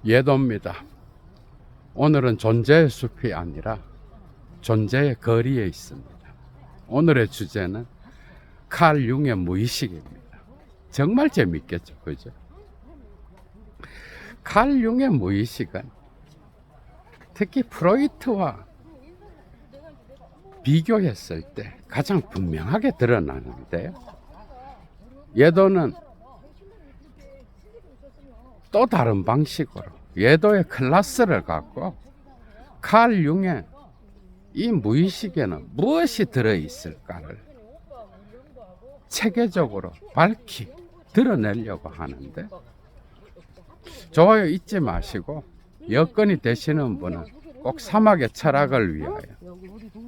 예도입니다. 오늘은 존재의 숲이 아니라 존재의 거리에 있습니다. 오늘의 주제는 칼 융의 무의식입니다. 정말 재밌겠죠, 그죠? 칼 융의 무의식은 특히 프로이트와 비교했을 때 가장 분명하게 드러나는데요. 예도는 또 다른 방식으로 예도의 클래스를 갖고 칼 융의 이 무의식에는 무엇이 들어있을까를 체계적으로 밝히 드러내려고 하는데, 좋아요 잊지 마시고 여건이 되시는 분은 꼭 사막의 철학을 위하여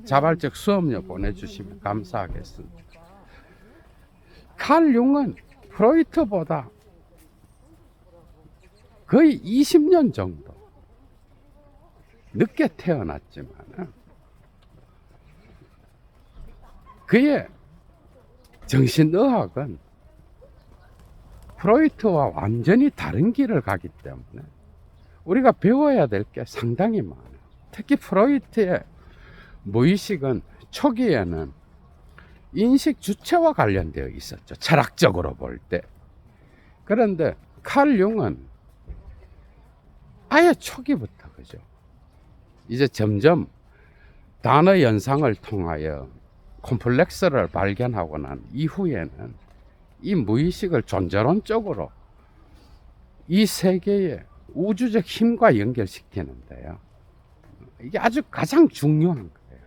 자발적 수업료 보내주시면 감사하겠습니다. 칼 융은 프로이트보다 거의 20년 정도 늦게 태어났지만 그의 정신의학은 프로이트와 완전히 다른 길을 가기 때문에 우리가 배워야 될 게 상당히 많아요. 특히 프로이트의 무의식은 초기에는 인식 주체와 관련되어 있었죠, 철학적으로 볼 때. 그런데 칼 융은 아예 초기부터, 그죠? 이제 점점 단어 연상을 통하여 콤플렉스를 발견하고 난 이후에는 이 무의식을 존재론적으로 이 세계의 우주적 힘과 연결시키는데요. 이게 아주 가장 중요한 거예요,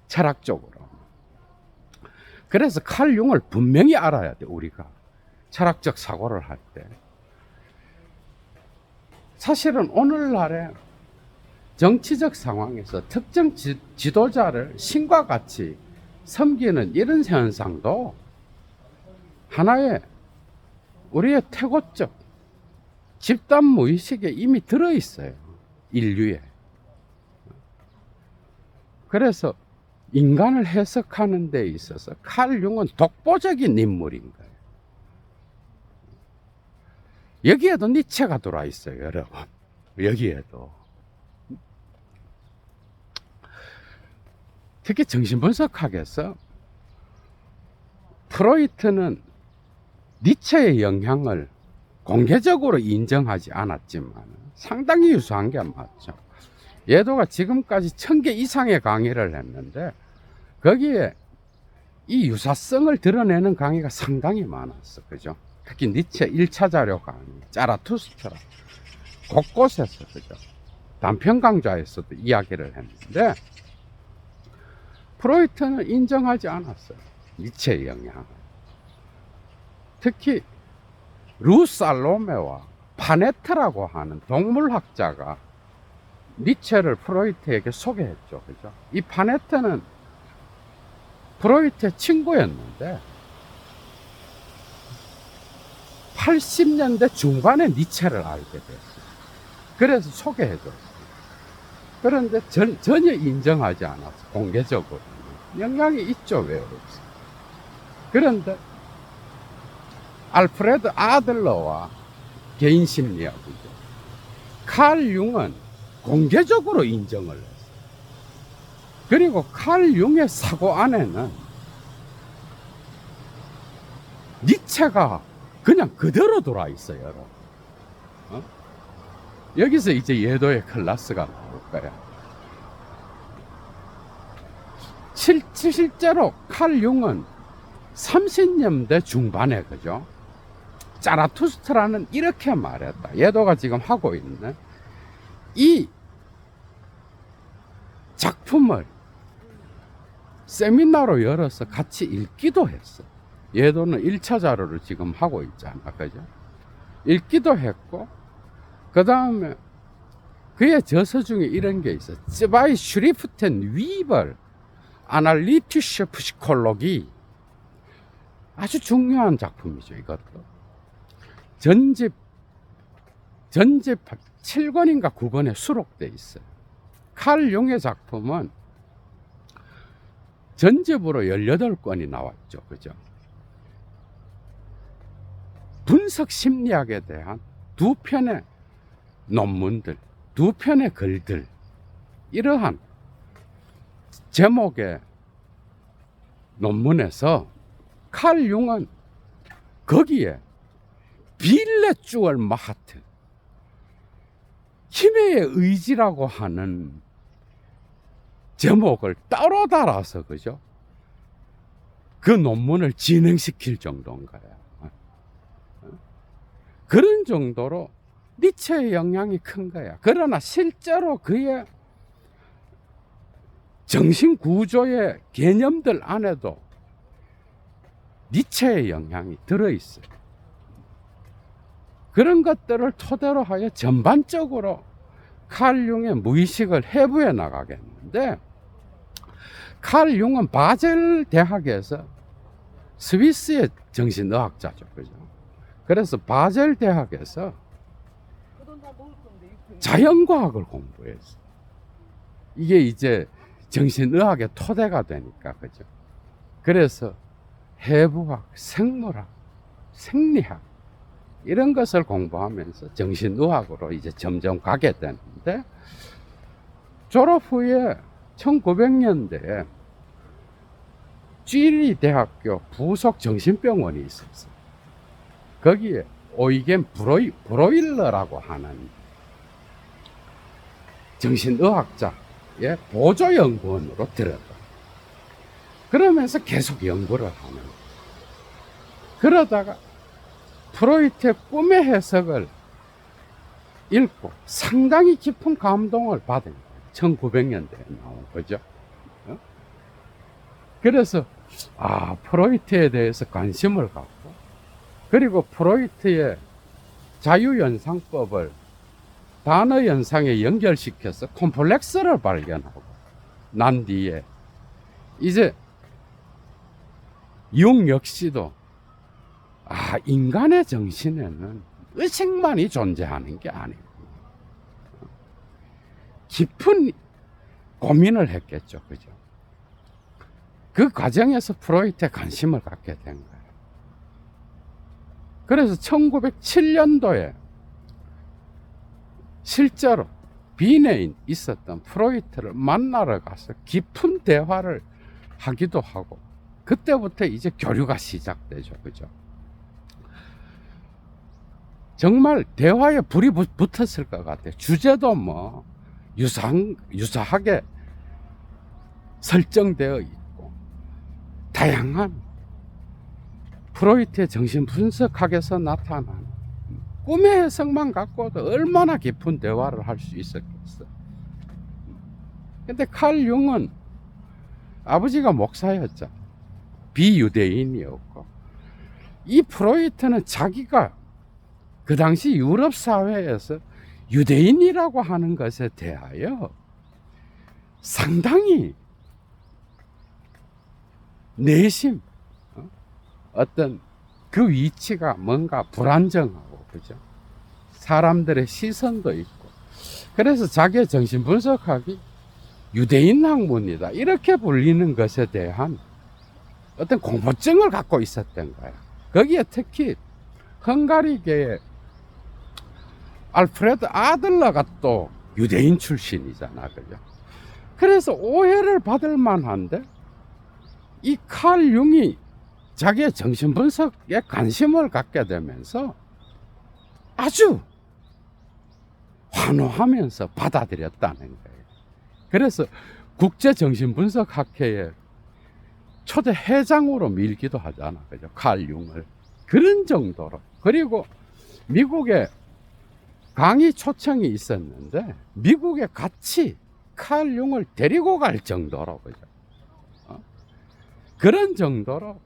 철학적으로. 그래서 칼 융을 분명히 알아야 돼, 우리가 철학적 사고를 할 때. 사실은 오늘날의 정치적 상황에서 특정 지도자를 신과 같이 섬기는 이런 현상도 하나의 우리의 태고적 집단 무의식에 이미 들어있어요, 인류에. 그래서 인간을 해석하는 데 있어서 칼 융은 독보적인 인물인 거예요. 여기에도 니체가 들어와 있어요, 여러분. 여기에도. 특히 정신분석학에서 프로이트는 니체의 영향을 공개적으로 인정하지 않았지만 상당히 유사한 게 맞죠. 예도가 지금까지 1000개 이상의 강의를 했는데 거기에 이 유사성을 드러내는 강의가 상당히 많았어, 그죠? 특히 니체 1차 자료 강의, 자라투스트라 곳곳에서, 그죠? 단편 강좌에서도 이야기를 했는데 프로이트는 인정하지 않았어요, 니체의 영향을. 특히 루 살로메와 파네트라고 하는 동물학자가 니체를 프로이트에게 소개했죠, 그죠? 이 파네트는 프로이트의 친구였는데 80년대 중반에 니체를 알게 됐어요. 그래서 소개해줬어요. 그런데 전혀 인정하지 않았어요, 공개적으로. 영향이 있죠, 왜 없어요. 그런데 알프레드 아들러와 개인심리학이죠, 칼 융은 공개적으로 인정을 했어요. 그리고 칼 융의 사고 안에는 니체가 그냥 그대로 들어와 있어요, 여러분. 여기서 이제 예도의 클래스가 나올 거예요. 실제로 칼 융은 30년대 중반에, 그죠? 자라투스트라는 이렇게 말했다. 예도가 지금 하고 있는 이 작품을 세미나로 열어서 같이 읽기도 했어. 예도는 1차 자료를 지금 하고 있잖아, 그죠? 읽기도 했고, 그 다음에 그의 저서 중에 이런 게 있어. 츠바이 슈리프텐 위벌 아날리티슈 프시콜로기. 아주 중요한 작품이죠, 이것도. 전집 7권인가 9권에 수록돼 있어요. 칼 융의 작품은 전집으로 18권이 나왔죠, 그죠? 분석 심리학에 대한 두 편의 논문들, 두 편의 글들, 이러한 제목의 논문에서 칼 융은 거기에 빌레주얼 마하트, 힘의 의지라고 하는 제목을 따로 달아서, 그죠? 그 논문을 진행시킬 정도인 거야. 그런 정도로 니체의 영향이 큰 거야. 그러나 실제로 그의 정신구조의 개념들 안에도 니체의 영향이 들어있어요. 그런 것들을 토대로 하여 전반적으로 칼 융의 무의식을 해부해 나가겠는데, 칼 융은 바젤 대학에서 스위스의 정신의학자죠, 그죠? 그래서 바젤 대학에서 자연과학을 공부했어. 이게 이제 정신의학의 토대가 되니까, 그죠? 그래서 해부학, 생물학, 생리학 이런 것을 공부하면서 정신의학으로 이제 점점 가게 되는데, 졸업 후에 1900년대에 쥐리 대학교 부속 정신병원이 있었어요. 거기에 오이겐 브로일러라고 하는 정신의학자의 보조연구원으로 들어가. 그러면서 계속 연구를 하는 거예요. 그러다가 프로이트의 꿈의 해석을 읽고 상당히 깊은 감동을 받은 거예요. 1900년대에 나온 거죠. 그래서 프로이트에 대해서 관심을 갖고, 그리고 프로이트의 자유연상법을 단어연상에 연결시켜서 콤플렉스를 발견하고 난 뒤에 이제 융 역시도 인간의 정신에는 의식만이 존재하는 게 아니고 깊은 고민을 했겠죠, 그죠? 그 과정에서 프로이트에 관심을 갖게 된 거예요. 그래서 1907년도에 실제로 빈에 있었던 프로이트를 만나러 가서 깊은 대화를 하기도 하고, 그때부터 이제 교류가 시작되죠, 그죠? 정말 대화에 불이 붙었을 것 같아요. 주제도 뭐 유사하게 설정되어 있고, 다양한 프로이트의 정신 분석학에서 나타나는 꿈의 해석만 갖고도 얼마나 깊은 대화를 할 수 있었겠어. 근데 칼 융은 아버지가 목사였죠. 비유대인이었고, 이 프로이트는 자기가 그 당시 유럽 사회에서 유대인이라고 하는 것에 대하여 상당히 내심 어떤 그 위치가 뭔가 불안정하고, 그죠? 사람들의 시선도 있고, 그래서 자기의 정신 분석학이 유대인 학문이다 이렇게 불리는 것에 대한 어떤 공포증을 갖고 있었던 거야. 거기에 특히 헝가리계의 알프레드 아들러가 또 유대인 출신이잖아, 그죠? 그래서 오해를 받을 만한데, 이 칼 융이 자기의 정신분석에 관심을 갖게 되면서 아주 환호하면서 받아들였다는 거예요. 그래서 국제정신분석학회의 초대 회장으로 밀기도 하잖아, 그죠? 칼 융을. 그런 정도로. 그리고 미국에 강의 초청이 있었는데 미국에 같이 칼 융을 데리고 갈 정도로, 그죠? 그런 정도로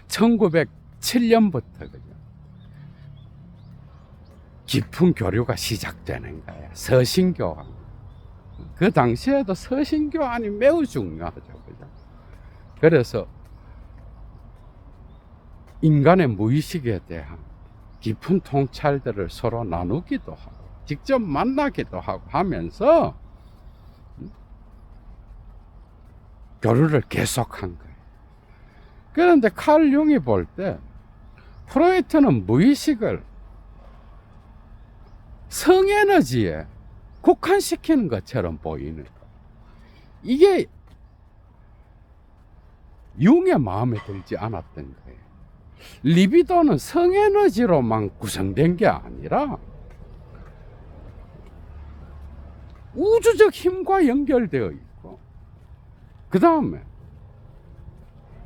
1907년부터 그죠? 깊은 교류가 시작되는 거예요. 서신교환. 그 당시에도 서신교환이 매우 중요하죠, 그죠? 그래서 인간의 무의식에 대한 깊은 통찰들을 서로 나누기도 하고 직접 만나기도 하고 하면서 교류를 계속한 거예요. 그런데 칼 융이 볼 때 프로이트는 무의식을 성에너지에 국한시키는 것처럼 보이는 거. 이게 융의 마음에 들지 않았던 거예요. 리비도는 성에너지로만 구성된 게 아니라 우주적 힘과 연결되어 있고, 그 다음에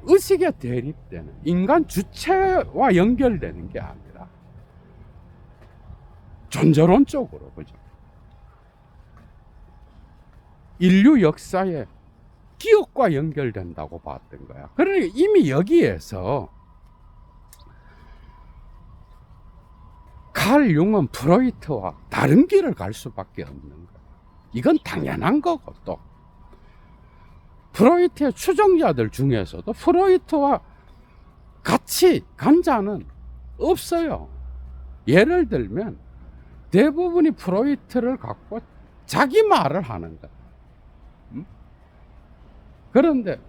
의식에 대립되는 인간 주체와 연결되는 게 아니라 존재론적으로, 그죠? 인류 역사의 기억과 연결된다고 봤던 거야. 그러니까 이미 여기에서 칼 융은 프로이트와 다른 길을 갈 수밖에 없는 거야. 이건 당연한 거고, 또 프로이트의 추종자들 중에서도 프로이트와 같이 간 자는 없어요. 예를 들면 대부분이 프로이트를 갖고 자기 말을 하는 거야. 그런데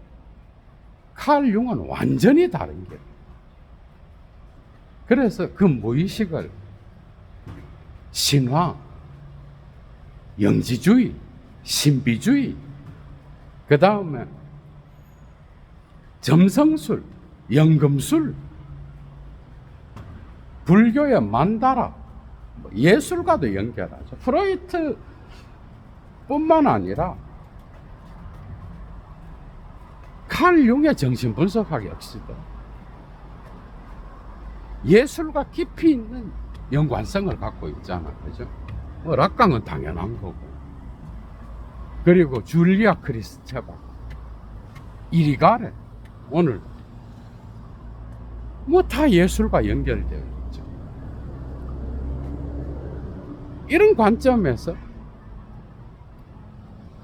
칼 융은 완전히 다른 게. 그래서 그 무의식을 신화, 영지주의, 신비주의, 그 다음에 점성술, 연금술, 불교의 만다라, 예술과도 연결하죠. 프로이트 뿐만 아니라 칼 융의 정신분석학 역시도 예술과 깊이 있는 연관성을 갖고 있잖아, 그죠? 뭐 락강은 당연한 거고, 그리고 줄리아 크리스체바, 이리가레, 오늘 뭐 다 예술과 연결되어 있죠. 이런 관점에서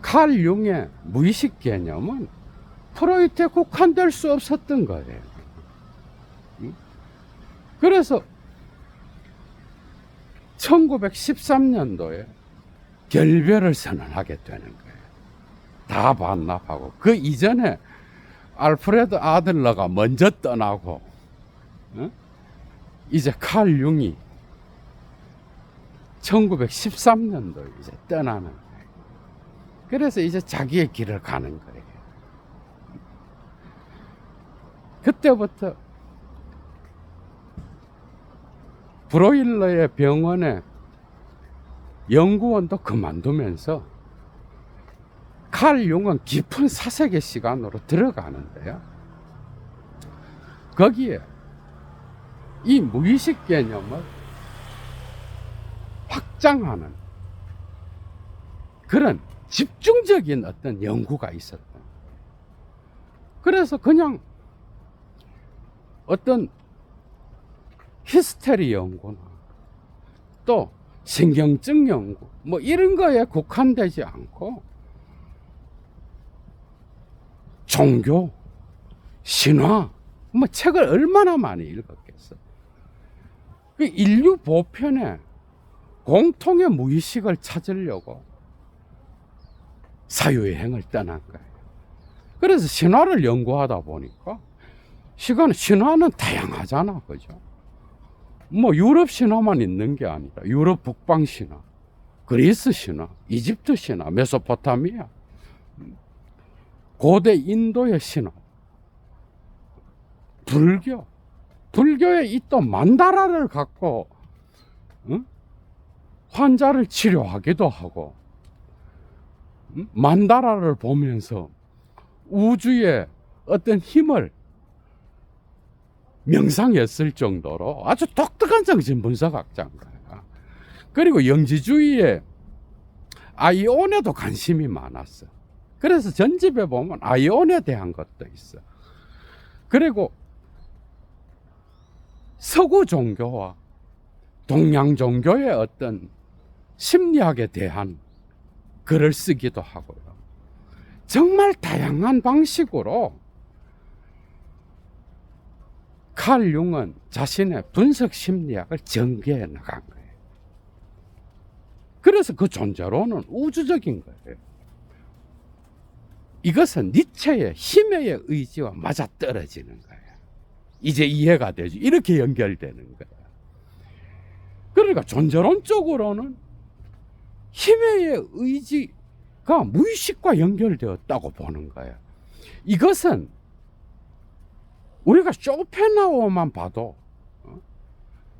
칼 융의 무의식 개념은 프로이트에 국한될 수 없었던 거예요. 그래서 1913년도에 결별을 선언하게 되는 거예요. 다 반납하고. 그 이전에 알프레드 아들러가 먼저 떠나고, 이제 칼 융이 1913년도에 이제 떠나는 거예요. 그래서 이제 자기의 길을 가는 거예요. 그때부터 브로일러의 병원에 연구원도 그만두면서 칼 융은 깊은 사색의 시간으로 들어가는데요. 거기에 이 무의식 개념을 확장하는 그런 집중적인 어떤 연구가 있었다. 그래서 그냥 어떤 히스테리 연구나 또 신경증 연구 뭐 이런 거에 국한되지 않고 종교, 신화 뭐 책을 얼마나 많이 읽었겠어. 그 인류 보편에 공통의 무의식을 찾으려고 사유여행을 떠난 거예요. 그래서 신화를 연구하다 보니까 신화는 다양하잖아, 그죠? 뭐 유럽 신화만 있는 게 아니라 유럽 북방 신화, 그리스 신화, 이집트 신화, 메소포타미아, 고대 인도의 신화, 불교에 있던 만다라를 갖고 환자를 치료하기도 하고, 만다라를 보면서 우주의 어떤 힘을 명상했을 정도로 아주 독특한 정신분석학자인 거야. 그리고 영지주의에 아이온에도 관심이 많았어. 그래서 전집에 보면 아이온에 대한 것도 있어. 그리고 서구 종교와 동양 종교의 어떤 심리학에 대한 글을 쓰기도 하고요. 정말 다양한 방식으로 칼 융은 자신의 분석 심리학을 전개해 나간 거예요. 그래서 그 존재로는 우주적인 거예요. 이것은 니체의 힘의 의지와 맞아떨어지는 거예요. 이제 이해가 되죠. 이렇게 연결되는 거예요. 그러니까 존재론적으로는 힘의 의지가 무의식과 연결되었다고 보는 거예요. 이것은 우리가 쇼펜하우어만 봐도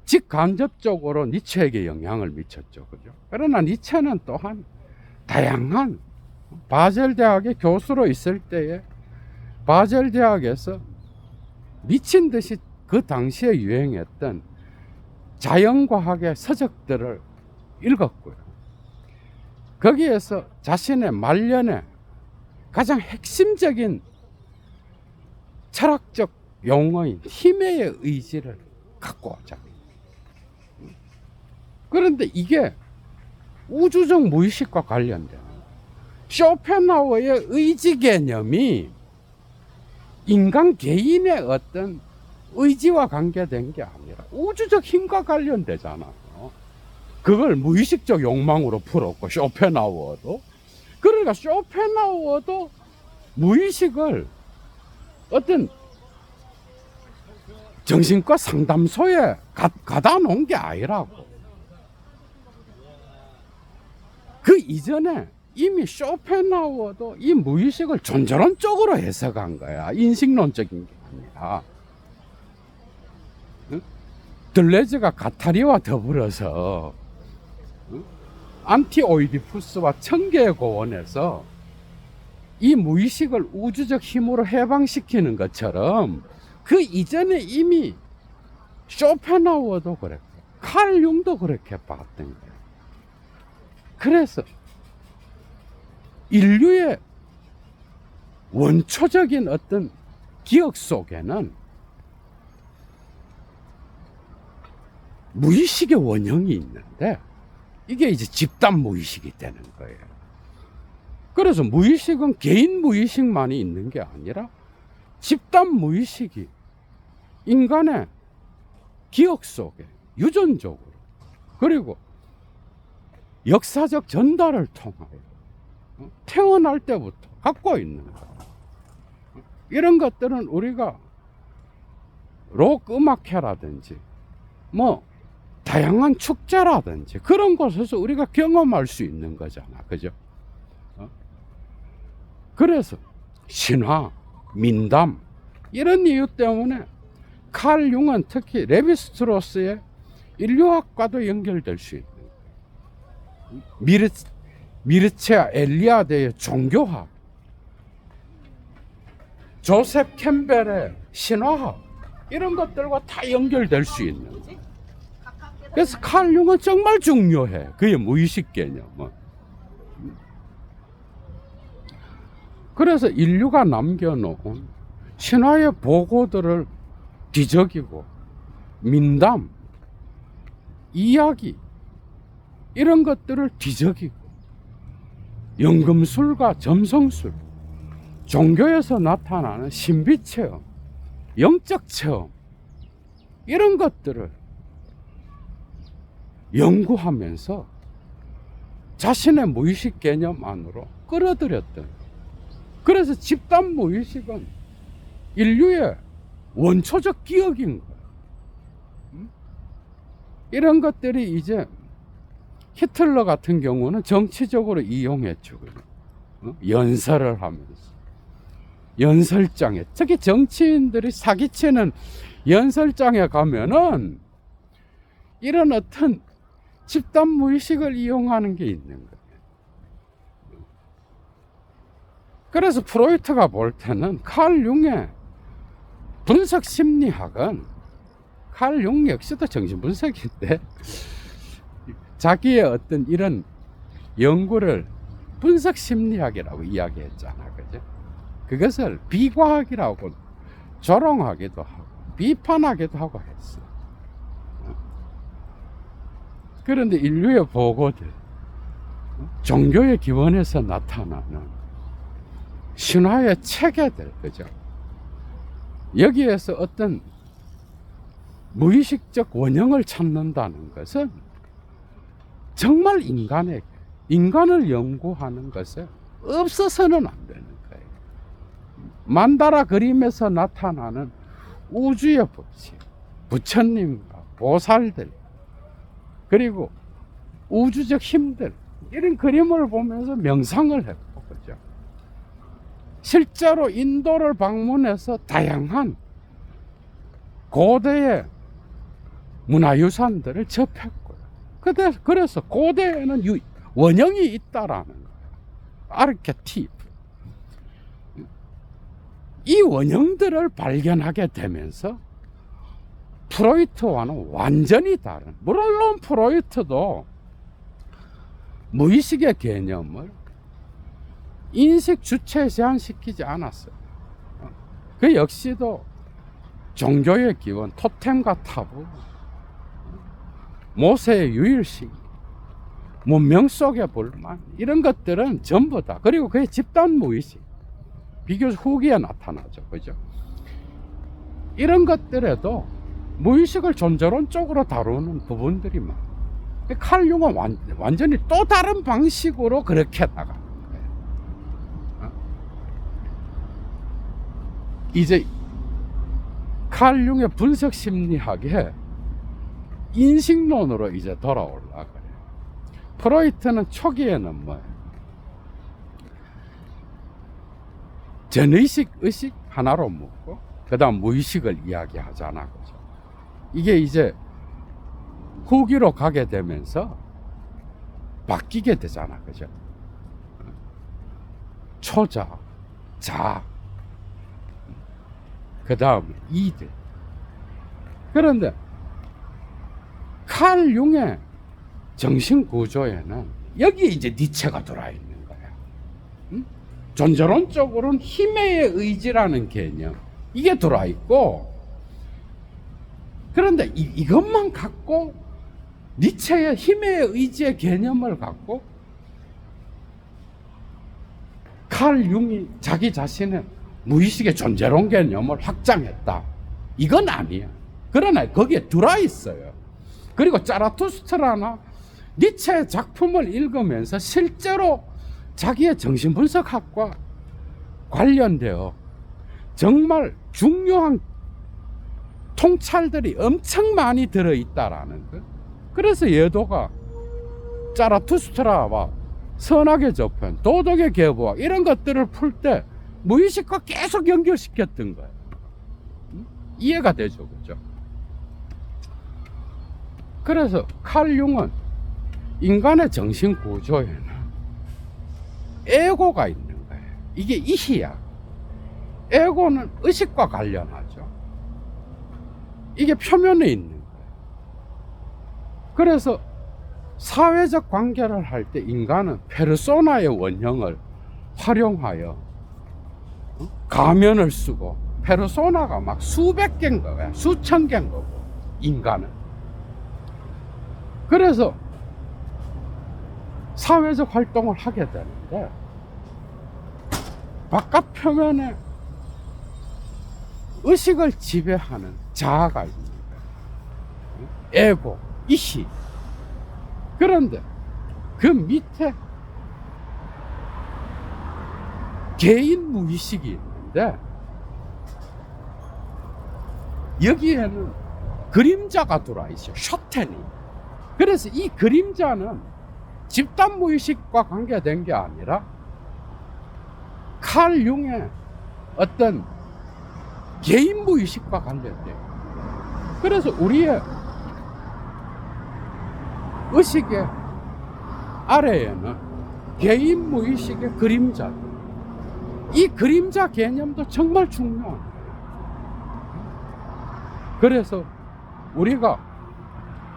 직간접적으로 니체에게 영향을 미쳤죠. 그죠? 그러나 니체는 또한 다양한 바젤 대학의 교수로 있을 때에 바젤 대학에서 미친 듯이 그 당시에 유행했던 자연과학의 서적들을 읽었고요. 거기에서 자신의 말년에 가장 핵심적인 철학적 용어인 힘의 의지를 갖고 오자. 그런데 이게 우주적 무의식과 관련된 쇼펜하우어의 의지 개념이 인간 개인의 어떤 의지와 관계된 게 아니라 우주적 힘과 관련되잖아요. 그걸 무의식적 욕망으로 풀었고 쇼펜하우어도. 그러니까 쇼펜하우어도 무의식을 어떤 정신과 상담소에 가다 놓은 게 아니라고. 그 이전에 이미 쇼펜하우어도 이 무의식을 존재론적으로 해석한 거야. 인식론적인 게 아니라. 들레즈가 가타리와 더불어서 안티오이디푸스와 청계의 고원에서 이 무의식을 우주적 힘으로 해방시키는 것처럼 그 이전에 이미 쇼펜하우어도 그랬고 칼 융도 그렇게 봤던 거예요. 그래서 인류의 원초적인 어떤 기억 속에는 무의식의 원형이 있는데 이게 이제 집단 무의식이 되는 거예요. 그래서 무의식은 개인 무의식만이 있는 게 아니라 집단 무의식이 인간의 기억 속에 유전적으로 그리고 역사적 전달을 통하여 태어날 때부터 갖고 있는 거예요. 이런 것들은 우리가 록 음악회라든지 뭐 다양한 축제라든지 그런 곳에서 우리가 경험할 수 있는 거잖아. 그죠? 그래서 신화, 민담 이런 이유 때문에 칼 융은 특히 레비스트로스의 인류학과도 연결될 수 있는 거예요. 미르체아 엘리아데의 종교학, 조셉 캠벨의 신화학 이런 것들과 다 연결될 수 있는 거예요. 그래서 칼 융은 정말 중요해. 그의 무의식 개념은. 그래서 인류가 남겨놓은 신화의 보고들을 뒤적이고 민담, 이야기 이런 것들을 뒤적이고 연금술과 점성술, 종교에서 나타나는 신비체험, 영적 체험 이런 것들을 연구하면서 자신의 무의식 개념 안으로 끌어들였던. 그래서 집단 무의식은 인류의 원초적 기억인 거예요. 이런 것들이 이제 히틀러 같은 경우는 정치적으로 이용했죠. 연설을 하면서 연설장에, 특히 정치인들이 사기치는 연설장에 가면은 이런 어떤 집단 무의식을 이용하는 게 있는 거예요. 그래서 프로이트가 볼 때는 칼 융의 분석 심리학은, 칼 융 역시도 정신분석인데 자기의 어떤 이런 연구를 분석 심리학이라고 이야기했잖아. 그죠? 그것을 비과학이라고 조롱하기도 하고 비판하기도 하고 했어. 그런데 인류의 보고들, 종교의 기원에서 나타나는 신화의 체계들, 그죠? 여기에서 어떤 무의식적 원형을 찾는다는 것은 정말 인간을 연구하는 것에 없어서는 안 되는 거예요. 만다라 그림에서 나타나는 우주의 법칙, 부처님과 보살들, 그리고 우주적 힘들, 이런 그림을 보면서 명상을 했고, 그죠? 실제로 인도를 방문해서 다양한 고대의 문화유산들을 접했고요. 그래서 고대에는 원형이 있다라는 거예요. 아르케티프. 이 원형들을 발견하게 되면서 프로이트와는 완전히 다른, 물론 프로이트도 무의식의 개념을 인식 주체에 제한시키지 않았어요. 그 역시도 종교의 기원, 토템과 타부, 모세의 유일시, 문명 속의 불만, 이런 것들은 전부 다, 그리고 그의 집단 무의식, 비교적 후기에 나타나죠. 그죠? 이런 것들에도 무의식을 존재론적으로 다루는 부분들이 많아요. 칼 융은 완전히 또 다른 방식으로 그렇게 나가는 거예요. 이제 칼 융의 분석 심리학에 인식론으로 이제 돌아오려고 그래요. 프로이트는 초기에는 뭐예요? 전의식, 의식 하나로 묶고 그 다음 무의식을 이야기하잖아. 그죠? 이게 이제 후기로 가게 되면서 바뀌게 되잖아. 그죠? 초자, 자, 그 다음 이들. 그런데 칼 융의 정신 구조에는 여기 이제 니체가 들어와 있는 거야. 존재론적으로는 힘의 의지라는 개념, 이게 들어와 있고, 그런데 이것만 갖고 니체의 힘의 의지의 개념을 갖고 칼 융이 자기 자신의 무의식의 존재론 개념을 확장했다, 이건 아니야. 그러나 거기에 들어와 있어요. 그리고 자라투스트라나 니체의 작품을 읽으면서 실제로 자기의 정신분석학과 관련되어 정말 중요한 통찰들이 엄청 많이 들어있다라는 것. 그래서 예도가 자라투스트라와 선악의 저편, 도덕의 계보학, 이런 것들을 풀 때 무의식과 계속 연결시켰던 거예요. 이해가 되죠, 그죠? 그래서 칼 융은 인간의 정신 구조에는 에고가 있는 거예요. 이게 이희야. 에고는 의식과 관련하죠. 이게 표면에 있는 거예요. 그래서 사회적 관계를 할 때 인간은 페르소나의 원형을 활용하여 가면을 쓰고, 페르소나가 막 수백 개인 거야, 수천 개인 거고, 인간은. 그래서 사회적 활동을 하게 되는데 바깥 표면에 의식을 지배하는 자아가 있는 거예요. 에고, 이시. 그런데 그 밑에 개인 무의식이 있는데 여기에는 그림자가 들어와 있어요. 쇼텐이. 그래서 이 그림자는 집단 무의식과 관계된 게 아니라 칼 융의 어떤 개인 무의식과 관련돼요. 그래서 우리의 의식의 아래에는 개인 무의식의 그림자, 이 그림자 개념도 정말 중요한 거예요. 그래서 우리가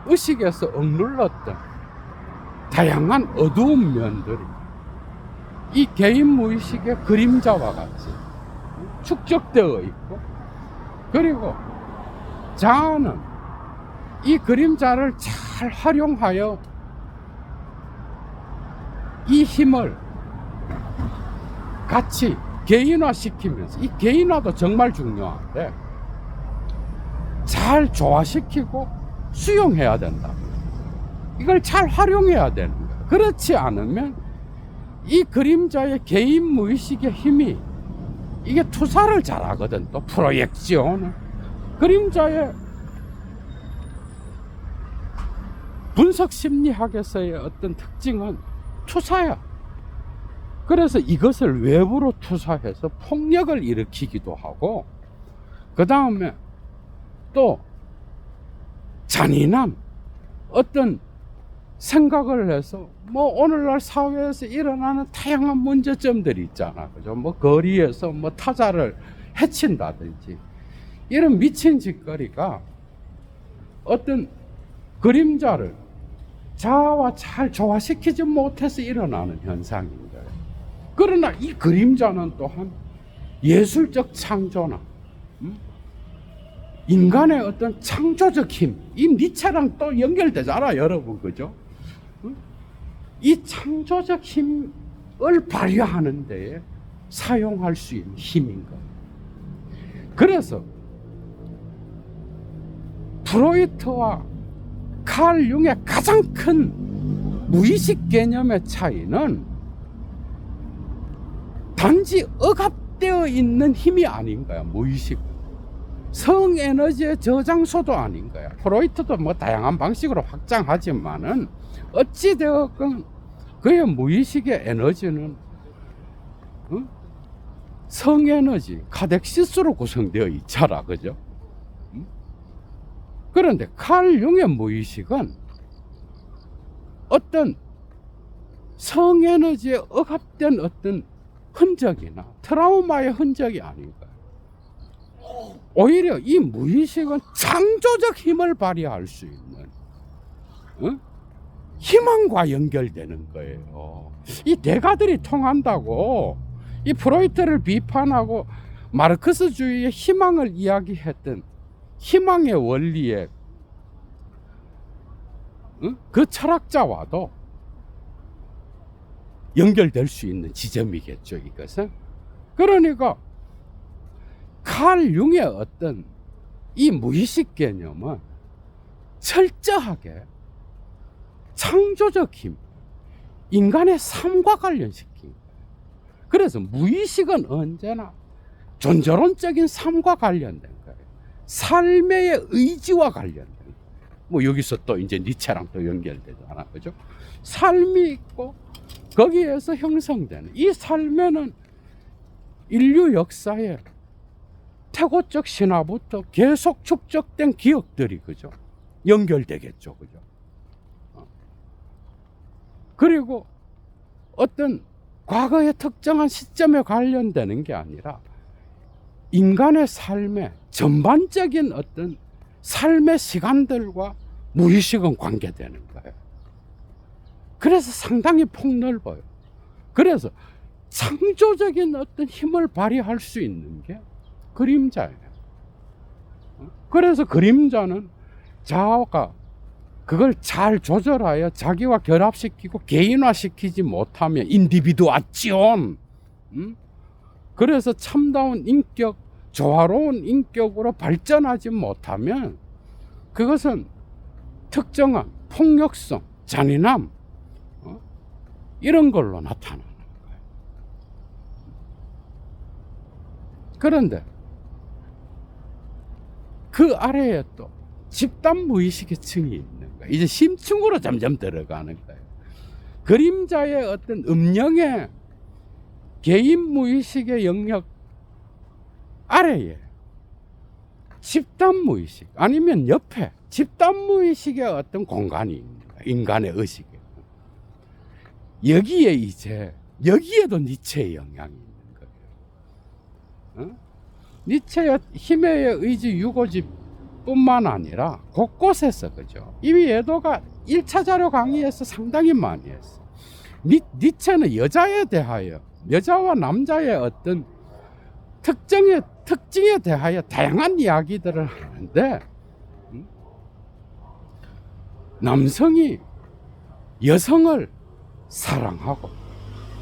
의식에서 억눌렀던 다양한 어두운 면들이 이 개인 무의식의 그림자와 같이 축적되어 있고, 그리고 자아는 이 그림자를 잘 활용하여 이 힘을 같이 개인화시키면서, 이 개인화도 정말 중요한데 잘 조화시키고 수용해야 된다. 이걸 잘 활용해야 되는 거야. 그렇지 않으면 이 그림자의 개인 무의식의 힘이 이게 투사를 잘하거든. 또 프로젝션을. 그림자의 분석 심리학에서의 어떤 특징은 투사야. 그래서 이것을 외부로 투사해서 폭력을 일으키기도 하고, 그 다음에 또 잔인한 어떤 생각을 해서 뭐 오늘날 사회에서 일어나는 다양한 문제점들이 있잖아, 그죠? 뭐 거리에서 뭐 타자를 해친다든지 이런 미친 짓거리가 어떤 그림자를 자아와 잘 조화시키지 못해서 일어나는 현상인 거예요. 그러나 이 그림자는 또한 예술적 창조나 인간의 어떤 창조적 힘, 이 니체랑 또 연결되잖아, 여러분, 그죠? 이 창조적 힘을 발휘하는 데에 사용할 수 있는 힘인 거예요. 그래서 프로이트와 칼 융의 가장 큰 무의식 개념의 차이는 단지 억압되어 있는 힘이 아닌 거야, 무의식. 성에너지의 저장소도 아닌 거야. 프로이트도 뭐 다양한 방식으로 확장하지만은 어찌되었건 그의 무의식의 에너지는 성에너지, 카덱시스로 구성되어 있잖아, 그죠? 그런데 칼 융의 무의식은 어떤 성에너지에 억압된 어떤 흔적이나 트라우마의 흔적이 아닌 거야. 오히려 이 무의식은 창조적 힘을 발휘할 수 있는 희망과 연결되는 거예요. 이 대가들이 통한다고 이 프로이트를 비판하고 마르크스주의의 희망을 이야기했던 희망의 원리에 그 철학자와도 연결될 수 있는 지점이겠죠, 이것은. 그러니까 칼 융의 어떤 이 무의식 개념은 철저하게 창조적 힘, 인간의 삶과 관련시킨 거예요. 그래서 무의식은 언제나 존재론적인 삶과 관련된 거예요. 삶의 의지와 관련된 거예요. 뭐 여기서 또 이제 니체랑 또 연결되잖아, 그죠? 삶이 있고 거기에서 형성되는 이 삶에는 인류 역사에 태고적 신화부터 계속 축적된 기억들이, 그죠? 연결되겠죠, 그죠? 그리고 어떤 과거의 특정한 시점에 관련되는 게 아니라 인간의 삶의 전반적인 어떤 삶의 시간들과 무의식은 관계되는 거예요. 그래서 상당히 폭넓어요. 그래서 창조적인 어떤 힘을 발휘할 수 있는 게 그림자예요. 그래서 그림자는 자아가 그걸 잘 조절하여 자기와 결합시키고 개인화시키지 못하면 인디비두아치온, 그래서 참다운 인격, 조화로운 인격으로 발전하지 못하면 그것은 특정한 폭력성, 잔인함, 이런 걸로 나타나는 거예요. 그런데 그 아래에 또 집단 무의식의 층이 있는 거예요. 이제 심층으로 점점 들어가는 거예요. 그림자의 어떤 음영의 개인 무의식의 영역 아래에 집단 무의식 아니면 옆에 집단 무의식의 어떤 공간이 있는 거예요. 인간의 의식에. 여기에 이제 여기에도 니체의 영향이 있는 거예요. 니체의 힘의 의지 유고집 뿐만 아니라 곳곳에서, 그죠? 이미 예도가 1차 자료 강의에서 상당히 많이 했어. 니체는 여자에 대하여, 여자와 남자의 어떤 특징에 대하여 다양한 이야기들을 하는데, 남성이 여성을 사랑하고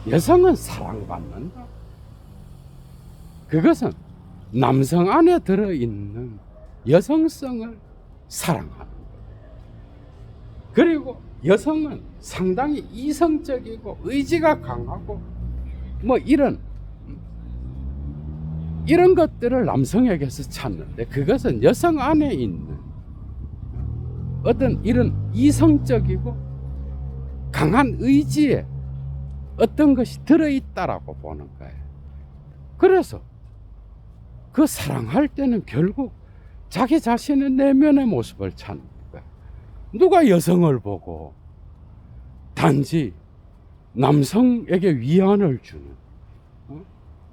여성은 사랑받는다. 그것은 남성 안에 들어있는 여성성을 사랑하는 거예요. 그리고 여성은 상당히 이성적이고 의지가 강하고 뭐 이런 것들을 남성에게서 찾는데, 그것은 여성 안에 있는 어떤 이런 이성적이고 강한 의지의 어떤 것이 들어있다라고 보는 거예요. 그래서 그 사랑할 때는 결국 자기 자신의 내면의 모습을 찾는 거예요. 누가 여성을 보고 단지 남성에게 위안을 주는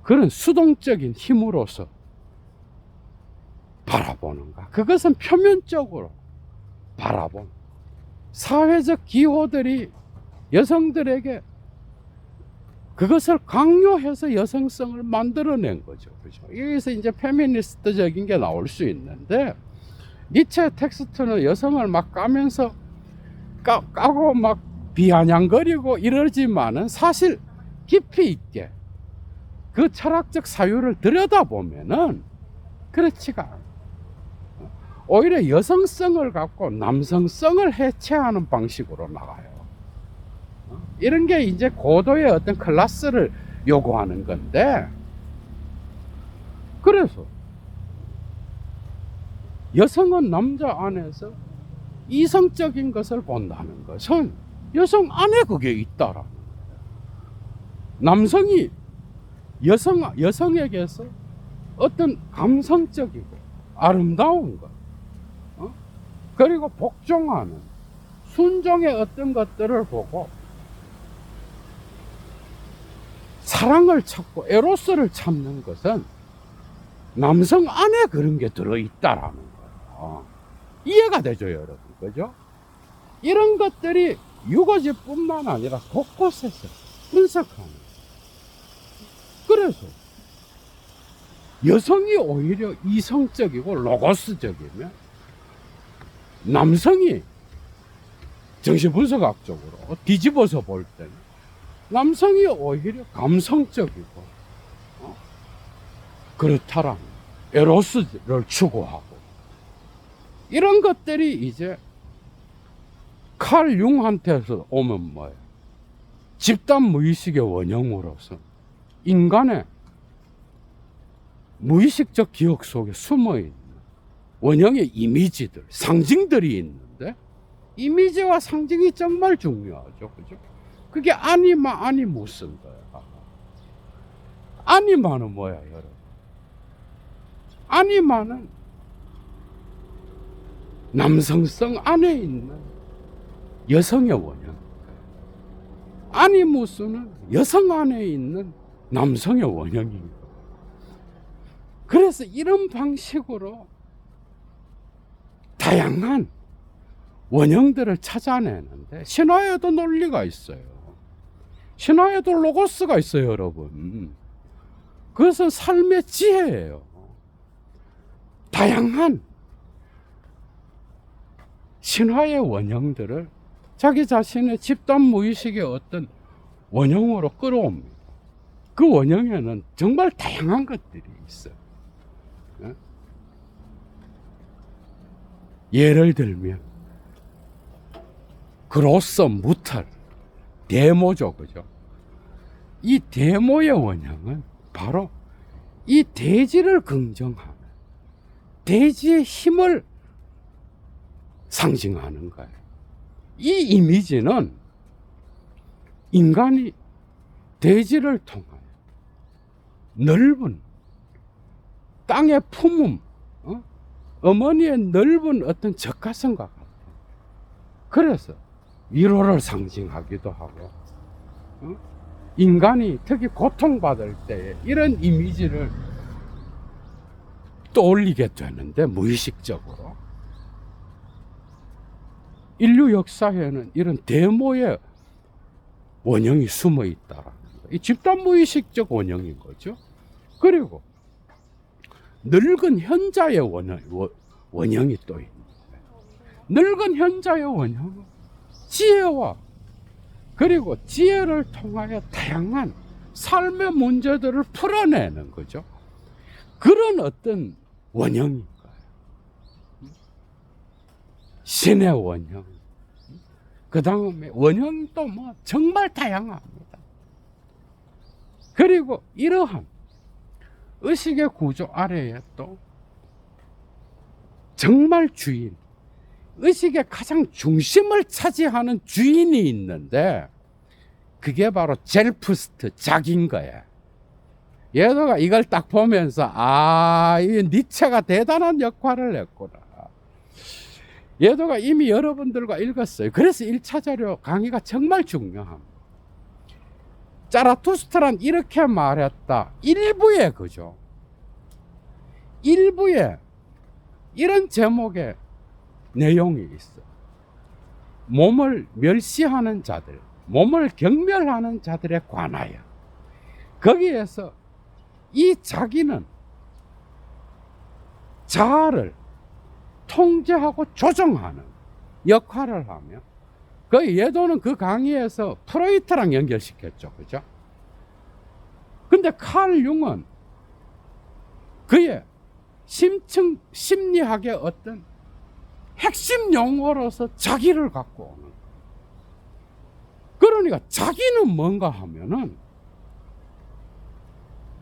그런 수동적인 힘으로서 바라보는가? 그것은 표면적으로 바라본 사회적 기호들이 여성들에게 그것을 강요해서 여성성을 만들어낸 거죠. 그죠? 여기서 이제 페미니스트적인 게 나올 수 있는데, 니체 텍스트는 여성을 막 까면서 까고 막 비아냥거리고 이러지만은 사실 깊이 있게 그 철학적 사유를 들여다보면은 그렇지가 않아요. 오히려 여성성을 갖고 남성성을 해체하는 방식으로 나가요. 이런 게 이제 고도의 어떤 클래스를 요구하는 건데, 그래서 여성은 남자 안에서 이성적인 것을 본다는 것은 여성 안에 그게 있다라는 거예요. 남성이 여성에게서 어떤 감성적이고 아름다운 것, 그리고 복종하는 순종의 어떤 것들을 보고 사랑을 찾고 에로스를 찾는 것은 남성 안에 그런 게 들어있다라는 거예요. 이해가 되죠, 여러분? 그죠? 이런 것들이 유고지뿐만 아니라 곳곳에서 분석하는. 그래서 여성이 오히려 이성적이고 로고스적이면 남성이 정신분석학적으로 뒤집어서 볼 때는 남성이 오히려 감성적이고 그렇다라는 에로스를 추구하고, 이런 것들이 이제 칼 융한테서 오면 뭐예요? 집단 무의식의 원형으로서 인간의 무의식적 기억 속에 숨어있는 원형의 이미지들, 상징들이 있는데, 이미지와 상징이 정말 중요하죠. 그죠? 그게 아니마, 아니무스인 거예요. 아니마는 뭐야, 여러분? 아니마는 남성성 안에 있는 여성의 원형. 아니무스는 여성 안에 있는 남성의 원형입니다. 그래서 이런 방식으로 다양한 원형들을 찾아내는데, 신화에도 논리가 있어요. 신화에도 로고스가 있어요, 여러분. 그것은 삶의 지혜예요. 다양한 신화의 원형들을 자기 자신의 집단 무의식의 어떤 원형으로 끌어옵니다. 그 원형에는 정말 다양한 것들이 있어요. 예를 들면 그로서 무탈, 데모죠, 그죠? 이 데모의 원형은 바로 이 대지를 긍정하는, 대지의 힘을 상징하는 거예요. 이 이미지는 인간이 대지를 통하여 넓은 땅의 품음, 어머니의 넓은 어떤 젖가슴과 같아요. 그래서 위로를 상징하기도 하고, 인간이 특히 고통받을 때 이런 이미지를 떠올리게 되는데, 무의식적으로 인류 역사에는 이런 데모의 원형이 숨어 있다라는 거예요. 이 집단 무의식적 원형인 거죠. 그리고 늙은 현자의 원형이 또 있는 거예요. 늙은 현자의 원형은 지혜와, 그리고 지혜를 통하여 다양한 삶의 문제들을 풀어내는 거죠. 그런 어떤 원형인 거예요. 신의 원형. 그 다음에 원형도 뭐 정말 다양합니다. 그리고 이러한 의식의 구조 아래에 또 정말 주인, 의식의 가장 중심을 차지하는 주인이 있는데, 그게 바로 젤프스트, 자기인 거예요. 얘도가 이걸 딱 보면서 이 니체가 대단한 역할을 했구나. 얘도가 이미 여러분들과 읽었어요. 그래서 1차 자료 강의가 정말 중요합니다. 자라투스트란 이렇게 말했다. 일부에 그죠. 일부에 이런 제목의 내용이 있어. 몸을 멸시하는 자들, 몸을 경멸하는 자들에 관하여. 거기에서 이 자기는 자아를 통제하고 조정하는 역할을 하며, 그 예도는 그 강의에서 프로이트랑 연결시켰죠. 그죠? 근데 칼 융은 그의 심리학의 어떤 핵심 용어로서 자기를 갖고 오는. 그러니까 자기는 뭔가 하면은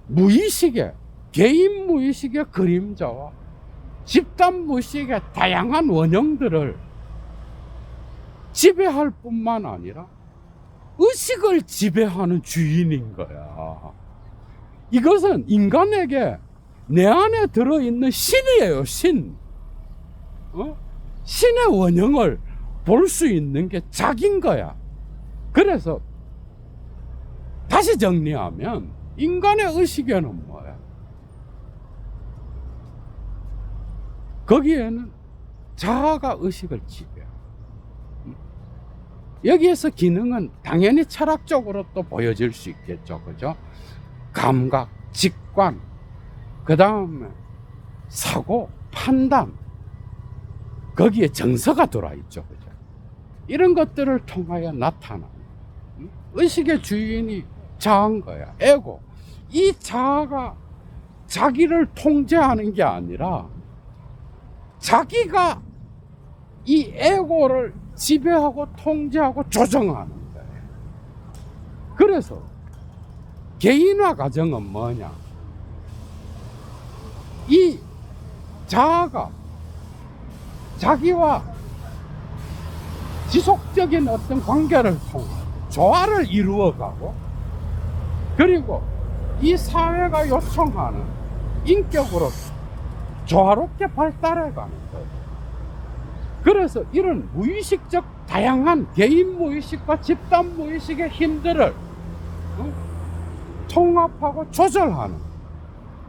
무의식의, 개인 무의식의 그림자와 집단 무의식의 다양한 원형들을 지배할 뿐만 아니라 의식을 지배하는 주인인 거야. 이것은 인간에게 내 안에 들어있는 신이에요, 신. 신의 원형을 볼 수 있는 게 자기인 거야. 그래서 다시 정리하면 인간의 의식에는 뭐야? 거기에는 자아가 의식을 지배해. 여기에서 기능은 당연히 철학적으로 또 보여질 수 있겠죠. 그죠? 감각, 직관, 그 다음에 사고, 판단, 거기에 정서가 들어있죠. 그죠? 이런 것들을 통하여 나타나는 의식의 주인이 자아인 거야. 에고. 이 자아가 자기를 통제하는 게 아니라 자기가 이 에고를 지배하고 통제하고 조정하는 거예요. 그래서 개인화 과정은 뭐냐? 이 자아가 자기와 지속적인 어떤 관계를 통해 조화를 이루어가고, 그리고 이 사회가 요청하는 인격으로 조화롭게 발달해가는 거예요. 그래서 이런 무의식적 다양한 개인 무의식과 집단 무의식의 힘들을 통합하고 조절하는,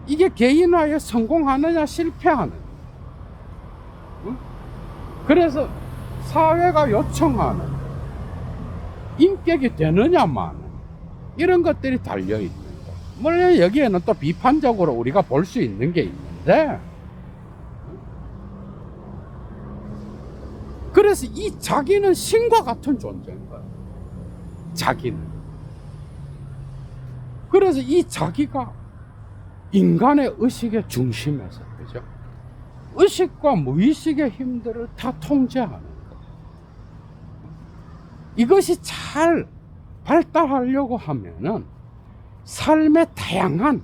이게 개인화에 성공하느냐 실패하느냐. 그래서 사회가 요청하는 인격이 되느냐 마느냐, 이런 것들이 달려있는 거예요. 물론 여기에는 또 비판적으로 우리가 볼 수 있는 게 있는데, 그래서 이 자기는 신과 같은 존재인 거예요. 자기는. 그래서 이 자기가 인간의 의식의 중심에서, 그죠? 의식과 무의식의 힘들을 다 통제하는 거예요. 이것이 잘 발달하려고 하면은 삶의 다양한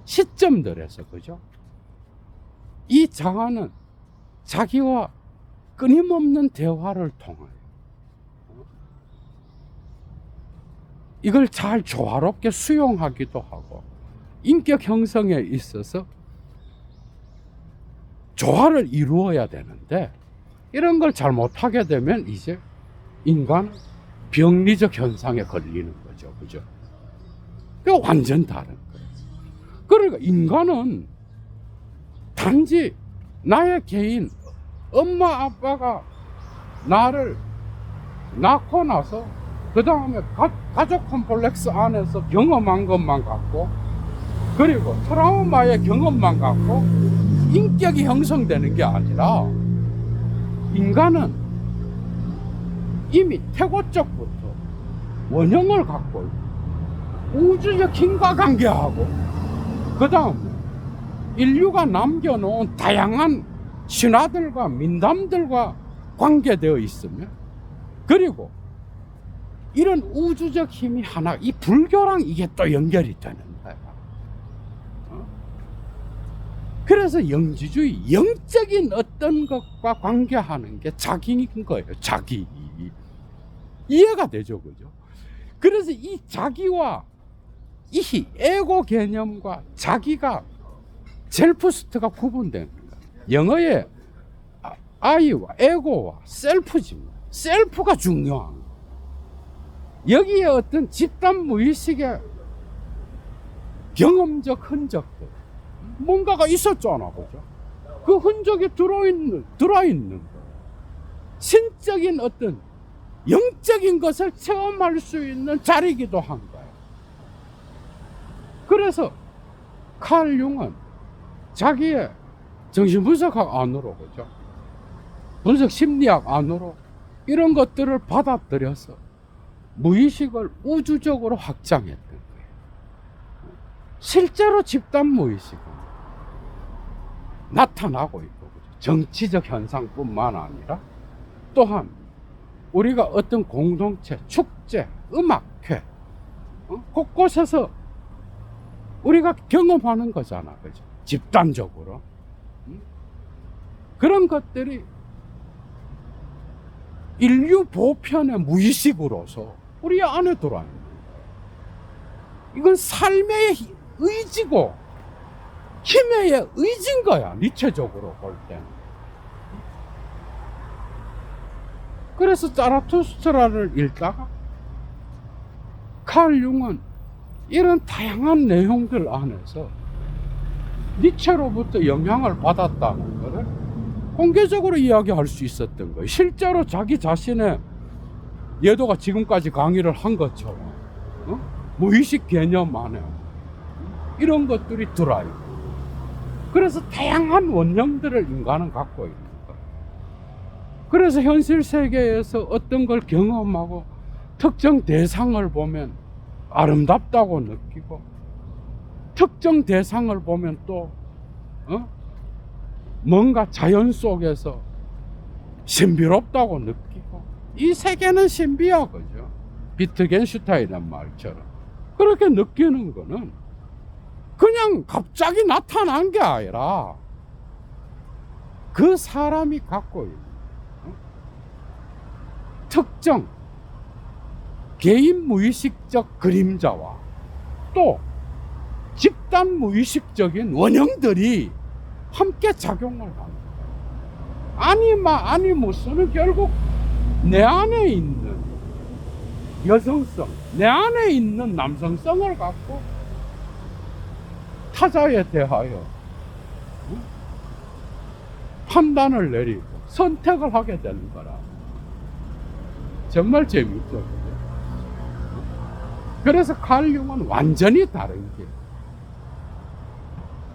시점들에서, 그죠? 이 자아는 자기와 끊임없는 대화를 통하여 이걸 잘 조화롭게 수용하기도 하고, 인격 형성에 있어서 조화를 이루어야 되는데, 이런 걸 잘 못하게 되면 이제 인간은 병리적 현상에 걸리는 거죠. 그죠? 그게 완전 다른 거예요. 그러니까 인간은 단지 나의 개인, 엄마 아빠가 나를 낳고 나서 그 다음에 가족 컴플렉스 안에서 경험한 것만 갖고, 그리고 트라우마의 경험만 갖고 인격이 형성되는 게 아니라, 인간은 이미 태고적부터 원형을 갖고 있고, 우주적 힘과 관계하고, 그 다음에 인류가 남겨놓은 다양한 신화들과 민담들과 관계되어 있으면, 그리고 이런 우주적 힘이 하나, 이 불교랑 이게 또 연결이 되는 거야. 그래서 영지주의, 영적인 어떤 것과 관계하는 게 자기인 거예요. 자기. 이해가 되죠, 그죠? 그래서 이 자기와 이 에고 개념과 자기가 셀프스트가 구분되는 거예요. 영어에 I와 에고와 셀프지만 셀프가 중요한 거예요. 여기에 어떤 집단 무의식의 경험적 흔적들, 뭔가가 있었잖아, 그죠? 그 흔적이 들어있는 거예요. 신적인 어떤 영적인 것을 체험할 수 있는 자리이기도 한 거예요. 그래서 칼 융은 자기의 정신분석학 안으로, 그죠? 분석 심리학 안으로 이런 것들을 받아들여서 무의식을 우주적으로 확장했던 거예요. 실제로 집단 무의식은 나타나고 있고, 그죠? 정치적 현상뿐만 아니라 또한 우리가 어떤 공동체, 축제, 음악회, 곳곳에서 우리가 경험하는 거잖아, 그죠? 집단적으로. 그런 것들이 인류 보편의 무의식으로서 우리 안에 들어와 있는 거예요. 이건 삶의 의지고 힘의 의지인 거야, 니체적으로 볼 때는. 그래서 자라투스트라를 읽다가 칼 융은 이런 다양한 내용들 안에서 니체로부터 영향을 받았다는 것을 공개적으로 이야기할 수 있었던 거예요. 실제로 자기 자신의 예도가 지금까지 강의를 한 것처럼 무의식 개념 안에 이런 것들이 들어있고, 그래서 다양한 원형들을 인간은 갖고 있는 거예요. 그래서 현실 세계에서 어떤 걸 경험하고 특정 대상을 보면 아름답다고 느끼고, 특정 대상을 보면 또 뭔가 자연 속에서 신비롭다고 느끼고, 이 세계는 신비야, 그죠? 비트겐슈타인의 말처럼. 그렇게 느끼는 거는 그냥 갑자기 나타난 게 아니라 그 사람이 갖고 있는 특정 개인 무의식적 그림자와 또 집단 무의식적인 원형들이 함께 작용을 하는 거예요. 아니무스는 결국 내 안에 있는 여성성, 내 안에 있는 남성성을 갖고 타자에 대하여 판단을 내리고 선택을 하게 되는 거라. 정말 재미있죠. 그래서 칼 융은 완전히 다른 게,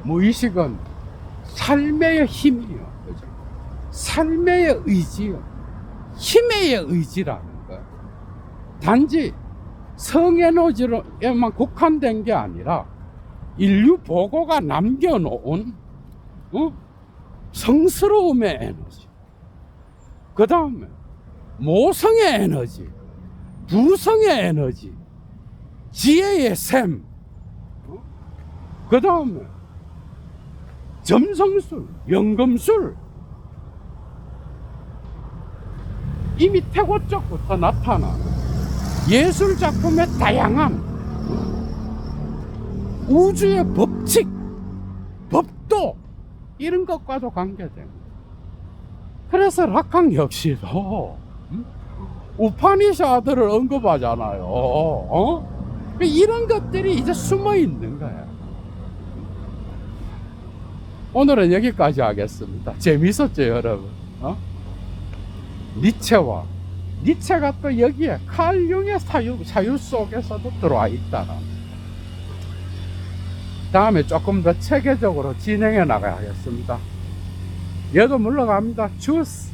무의식은 삶의 힘이요, 그죠? 삶의 의지요, 힘의 의지라는 거. 단지 성에너지로에만 국한된 게 아니라 인류 보고가 남겨놓은 성스러움의 에너지, 그 다음에 모성의 에너지, 부성의 에너지, 지혜의 샘, 그 다음에 점성술, 연금술, 이미 태고 쪽부터 나타난 예술 작품의 다양한 우주의 법칙, 법도, 이런 것과도 관계됩니다. 그래서 라칸 역시도 우파니샤드를 언급하잖아요. 이런 것들이 이제 숨어 있는 거예요. 오늘은 여기까지 하겠습니다. 재밌었죠, 여러분? 니체가 또 여기에 칼 융의 사유 속에서도 들어와 있다는. 다음에 조금 더 체계적으로 진행해 나가야겠습니다. 얘도 물러갑니다. 주스.